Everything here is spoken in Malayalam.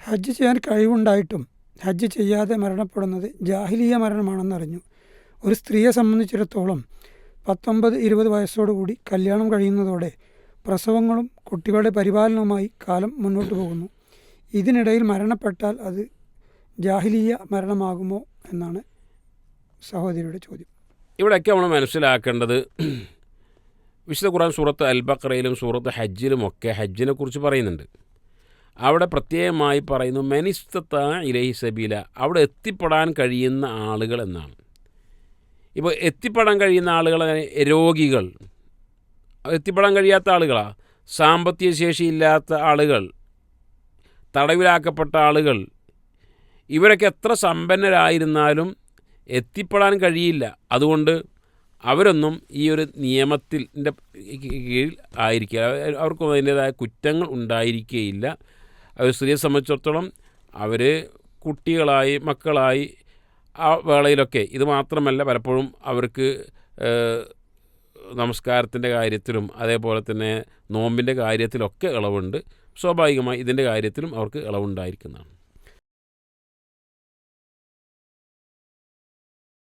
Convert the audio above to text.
ഹജ്ജ് ചെയ്യാൻ കഴിവുണ്ടായിട്ടും ഹജ്ജ് ചെയ്യാതെ മരണപ്പെടുന്നത് ജാഹിലിയ മരണമാണെന്നറിഞ്ഞു. ഒരു സ്ത്രീയെ സംബന്ധിച്ചിടത്തോളം 19-20 വയസ്സോടുകൂടി കല്യാണം കഴിയുന്നതോടെ പ്രസവങ്ങളും കുട്ടികളുടെ പരിപാലനവുമായി കാലം മുന്നോട്ട് പോകുന്നു. ഇതിനിടയിൽ മരണപ്പെട്ടാൽ അത് ജാഹിലിയ മരണമാകുമോ എന്നാണ് സഹോദരിയുടെ ചോദ്യം. ഇവിടെയൊക്കെ നമ്മൾ മനസ്സിലാക്കേണ്ടത്, വിശുദ്ധ ഖുർആൻ സൂറത്ത് അൽ ബഖറയിലും സൂറത്ത് ഹജ്ജിലുമൊക്കെ ഹജ്ജിനെ കുറിച്ച് പറയുന്നുണ്ട്. അവിടെ പ്രത്യേകമായി പറയുന്നു മനിസ്തത്ത ഇലൈഹി സബീല, അവിടെ എത്തിപ്പെടാൻ കഴിയുന്ന ആളുകൾ എന്നാണ്. ഇപ്പോൾ എത്തിപ്പെടാൻ കഴിയുന്ന ആളുകൾ രോഗികൾ, എത്തിപ്പെടാൻ കഴിയാത്ത ആളുകളാണ്, സാമ്പത്തിക ശേഷിയില്ലാത്ത ആളുകൾ, തടവിലാക്കപ്പെട്ട ആളുകൾ, ഇവരൊക്കെ എത്ര സമ്പന്നരായിരുന്നാലും എത്തിപ്പെടാൻ കഴിയില്ല. അതുകൊണ്ട് അവരൊന്നും ഈ ഒരു നിയമത്തിൻ്റെ കീഴിൽ ആയിരിക്കില്ല, അവർക്കും അതിൻ്റേതായ കുറ്റങ്ങൾ ഉണ്ടായിരിക്കുകയില്ല. അവർ സ്ത്രീയെ സംബന്ധിച്ചിടത്തോളം അവർ കുട്ടികളായി മക്കളായി ആ വേളയിലൊക്കെ, ഇത് മാത്രമല്ല പലപ്പോഴും അവർക്ക് നമസ്കാരത്തിൻ്റെ കാര്യത്തിലും അതേപോലെ തന്നെ നോമ്പിൻ്റെ കാര്യത്തിലൊക്കെ ഇളവുണ്ട്. സ്വാഭാവികമായി ഇതിൻ്റെ കാര്യത്തിലും അവർക്ക് ഇളവുണ്ടായിരിക്കുന്നതാണ്.